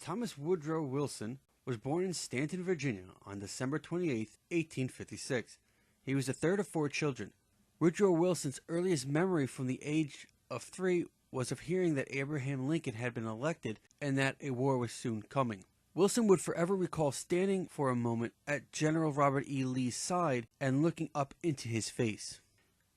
Thomas Woodrow Wilson was born in Stanton, Virginia on December 28, 1856. He was the third of four children. Woodrow Wilson's earliest memory from the age of 3 was of hearing that Abraham Lincoln had been elected and that a war was soon coming. Wilson would forever recall standing for a moment at General Robert E. Lee's side and looking up into his face.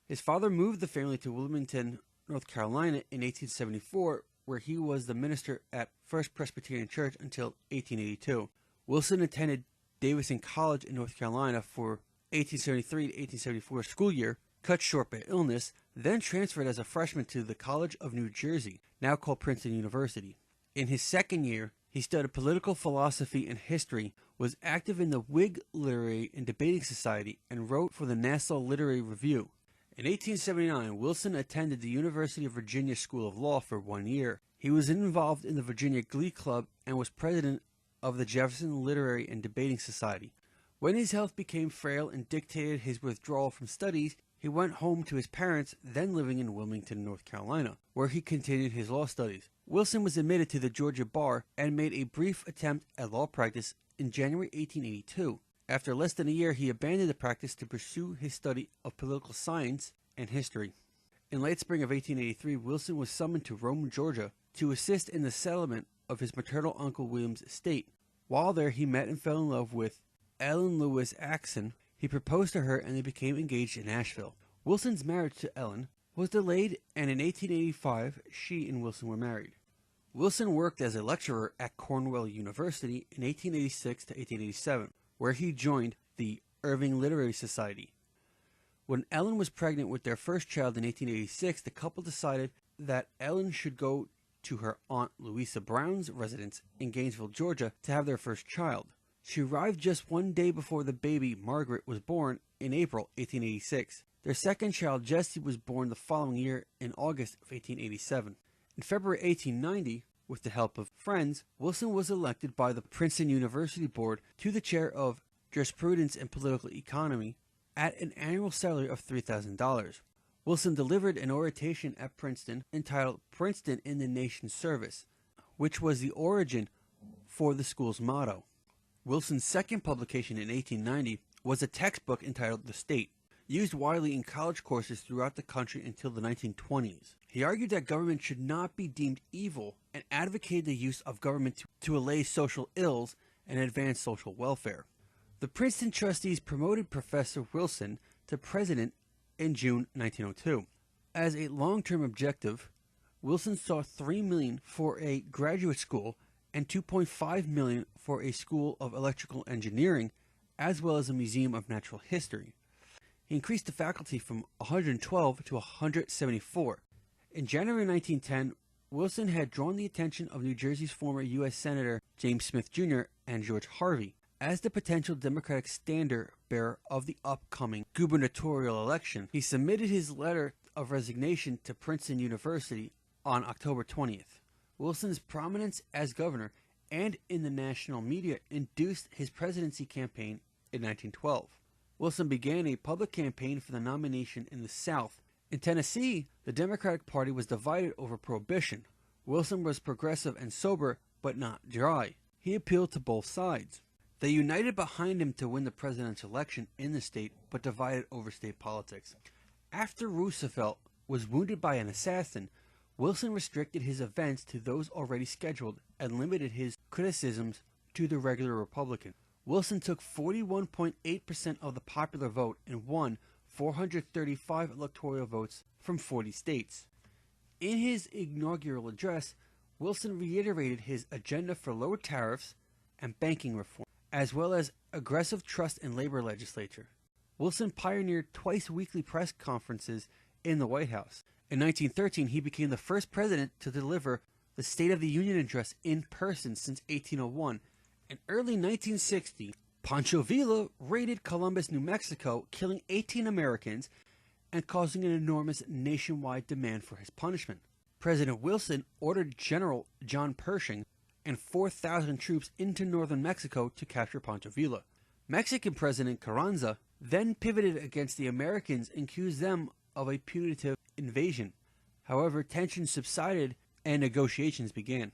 His father moved the family to Wilmington, North Carolina in 1874, where he was the minister at First Presbyterian Church until 1882. Wilson attended Davidson College in North Carolina for 1873 to 1874 school year, cut short by illness, then transferred as a freshman to the College of New Jersey, now called Princeton University. In his second year, he studied political philosophy and history, was active in the Whig Literary and Debating Society, and wrote for the Nassau Literary Review. In 1879, Wilson attended the University of Virginia School of Law for 1 year. He was involved in the Virginia Glee Club and was president of the Jefferson Literary and Debating Society. When his health became frail and dictated his withdrawal from studies, he went home to his parents, then living in Wilmington, North Carolina, where he continued his law studies. Wilson was admitted to the Georgia bar and made a brief attempt at law practice in January 1882. After less than a year, he abandoned the practice to pursue his study of political science and history. In late spring of 1883, Wilson was summoned to Rome, Georgia, to assist in the settlement of his maternal uncle William's estate. While there, he met and fell in love with Ellen Lewis Axon. He proposed to her and they became engaged in Nashville. Wilson's marriage to Ellen was delayed, and in 1885, she and Wilson were married. Wilson worked as a lecturer at Cornell University in 1886 to 1887, where he joined the Irving Literary Society. When Ellen was pregnant with their first child in 1886, the couple decided that Ellen should go to her Aunt Louisa Brown's residence in Gainesville, Georgia, to have their first child. She arrived just 1 day before the baby, Margaret, was born in April 1886. Their second child, Jessie, was born the following year in August of 1887. In February 1890, with the help of friends, Wilson was elected by the Princeton University Board to the chair of Jurisprudence and Political Economy at an annual salary of $3,000. Wilson delivered an oration at Princeton entitled Princeton in the Nation's Service, which was the origin for the school's motto. Wilson's second publication in 1890 was a textbook entitled The State, used widely in college courses throughout the country until the 1920s. He argued that government should not be deemed evil and advocated the use of government to allay social ills and advance social welfare. The Princeton trustees promoted Professor Wilson to president in June 1902. As a long-term objective, Wilson saw $3 million for a graduate school and $2.5 million for a school of electrical engineering, as well as a museum of natural history. He increased the faculty from 112 to 174. In January 1910, Wilson had drawn the attention of New Jersey's former U.S. Senator James Smith Jr. and George Harvey as the potential Democratic standard-bearer of the upcoming gubernatorial election. He submitted his letter of resignation to Princeton University on October 20th. Wilson's prominence as governor and in the national media induced his presidency campaign in 1912. Wilson began a public campaign for the nomination in the South. In Tennessee, the Democratic Party was divided over prohibition. Wilson was progressive and sober, but not dry. He appealed to both sides. They united behind him to win the presidential election in the state, but divided over state politics. After Roosevelt was wounded by an assassin, Wilson restricted his events to those already scheduled and limited his criticisms to the regular Republican. Wilson took 41.8% of the popular vote and won 435 electoral votes from 40 states. In his inaugural address, Wilson reiterated his agenda for lower tariffs and banking reform, as well as aggressive trust and labor legislation. Wilson pioneered twice-weekly press conferences in the White House. In 1913, he became the first president to deliver the State of the Union address in person since 1801. In early 1960, Pancho Villa raided Columbus, New Mexico, killing 18 Americans and causing an enormous nationwide demand for his punishment. President Wilson ordered General John Pershing and 4,000 troops into northern Mexico to capture Pancho Villa. Mexican President Carranza then pivoted against the Americans and accused them of a punitive invasion. However, tensions subsided and negotiations began.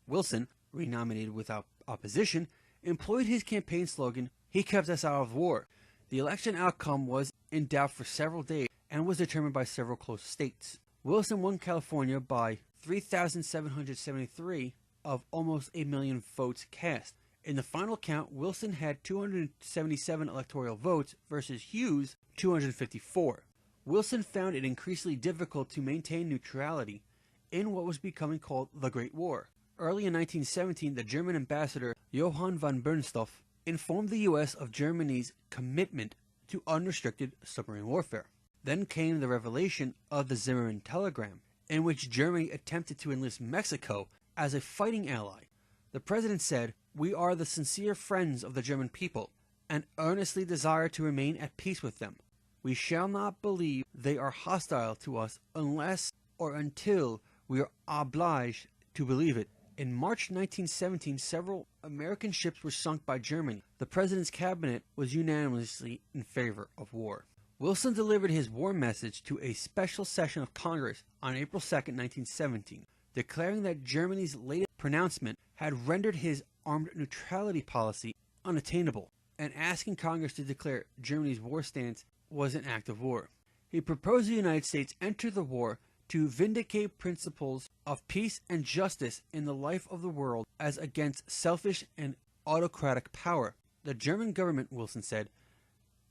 Wilson, renominated without opposition, employed his campaign slogan, "He kept us out of war." The election outcome was in doubt for several days and was determined by several close states. Wilson won California by 3,773 of almost a million votes cast. In the final count, Wilson had 277 electoral votes versus Hughes' 254. Wilson found it increasingly difficult to maintain neutrality in what was becoming called the Great War. Early in 1917, the German ambassador Johann von Bernstorff informed the U.S. of Germany's commitment to unrestricted submarine warfare. Then came the revelation of the Zimmermann telegram, in which Germany attempted to enlist Mexico as a fighting ally. The president said, "We are the sincere friends of the German people, and earnestly desire to remain at peace with them. We shall not believe they are hostile to us unless or until we are obliged to believe it." In March 1917, several American ships were sunk by Germany. The president's cabinet was unanimously in favor of war. Wilson delivered his war message to a special session of Congress on April 2, 1917, declaring that Germany's latest pronouncement had rendered his armed neutrality policy unattainable, and asking Congress to declare Germany's war stance was an act of war. He proposed the United States enter the war to vindicate principles of peace and justice in the life of the world as against selfish and autocratic power. The German government, Wilson said,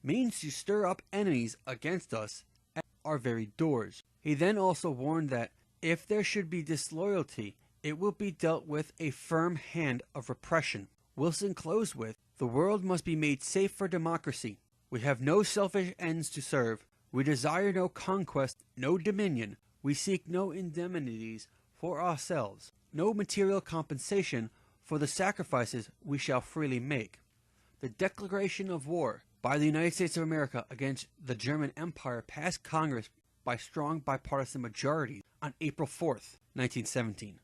means to stir up enemies against us at our very doors. He then also warned that if there should be disloyalty, it will be dealt with a firm hand of repression. Wilson closed with, "The world must be made safe for democracy. We have no selfish ends to serve. We desire no conquest, no dominion. We seek no indemnities for ourselves, no material compensation for the sacrifices we shall freely make." The declaration of war by the United States of America against the German Empire passed Congress by strong bipartisan majority on April 4th, 1917.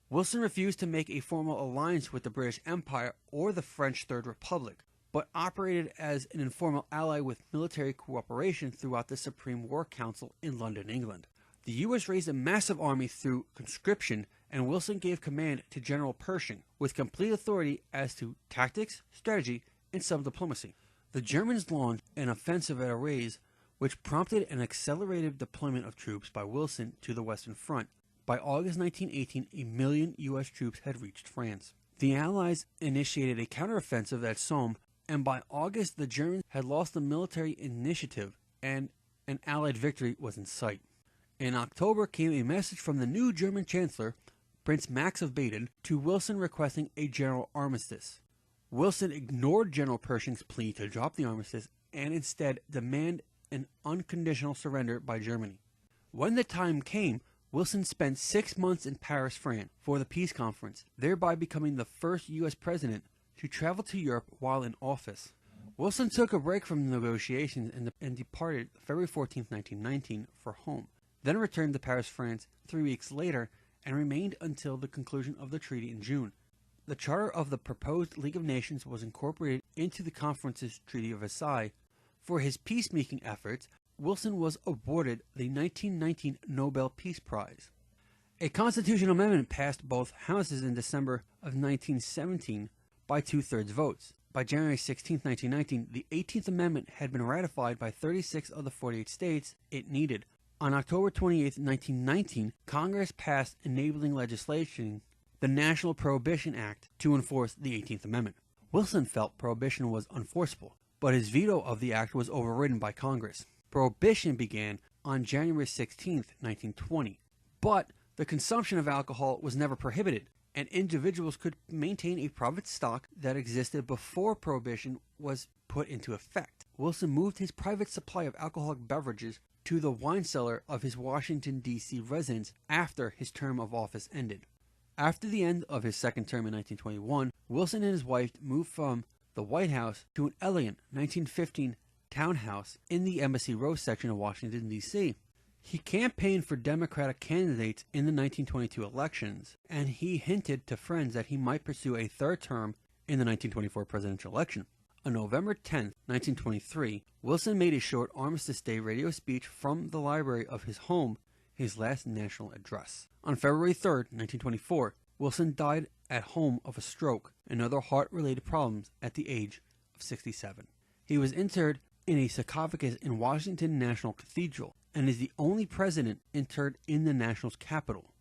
Wilson refused to make a formal alliance with the British Empire or the French Third Republic, but operated as an informal ally with military cooperation throughout the Supreme War Council in London, England. The U.S. raised a massive army through conscription, and Wilson gave command to General Pershing, with complete authority as to tactics, strategy, and some diplomacy. The Germans launched an offensive at Arras, which prompted an accelerated deployment of troops by Wilson to the Western Front. By August 1918, 1 million U.S. troops had reached France. The Allies initiated a counteroffensive at Somme, and by August the Germans had lost the military initiative, and an Allied victory was in sight. In October came a message from the new German Chancellor, Prince Max of Baden, to Wilson requesting a general armistice. Wilson ignored General Pershing's plea to drop the armistice and instead demanded an unconditional surrender by Germany. When the time came, Wilson spent 6 months in Paris, France, for the peace conference, thereby becoming the first U.S. president to travel to Europe while in office. Wilson took a break from the negotiations and departed February 14, 1919, for home, then returned to Paris, France 3 weeks later and remained until the conclusion of the treaty in June. The charter of the proposed League of Nations was incorporated into the conference's Treaty of Versailles. For his peacemaking efforts, Wilson was awarded the 1919 Nobel Peace Prize. A constitutional amendment passed both houses in December of 1917 by 2/3 votes. By January 16, 1919, the 18th Amendment had been ratified by 36 of the 48 states it needed. On October 28, 1919, Congress passed enabling legislation, the National Prohibition Act, to enforce the 18th Amendment. Wilson felt prohibition was unenforceable, but his veto of the act was overridden by Congress. Prohibition began on January 16, 1920, but the consumption of alcohol was never prohibited, and individuals could maintain a private stock that existed before Prohibition was put into effect. Wilson moved his private supply of alcoholic beverages to the wine cellar of his Washington, D.C. residence after his term of office ended. After the end of his second term in 1921, Wilson and his wife moved from the White House to an elegant 1915 townhouse in the Embassy Row section of Washington, D.C. He campaigned for Democratic candidates in the 1922 elections, and he hinted to friends that he might pursue a third term in the 1924 presidential election. On November 10, 1923, Wilson made a short Armistice Day radio speech from the library of his home, his last national address. On February 3, 1924, Wilson died at home of a stroke and other heart-related problems at the age of 67. He was interred in a sarcophagus in Washington National Cathedral and is the only president interred in the national's capital.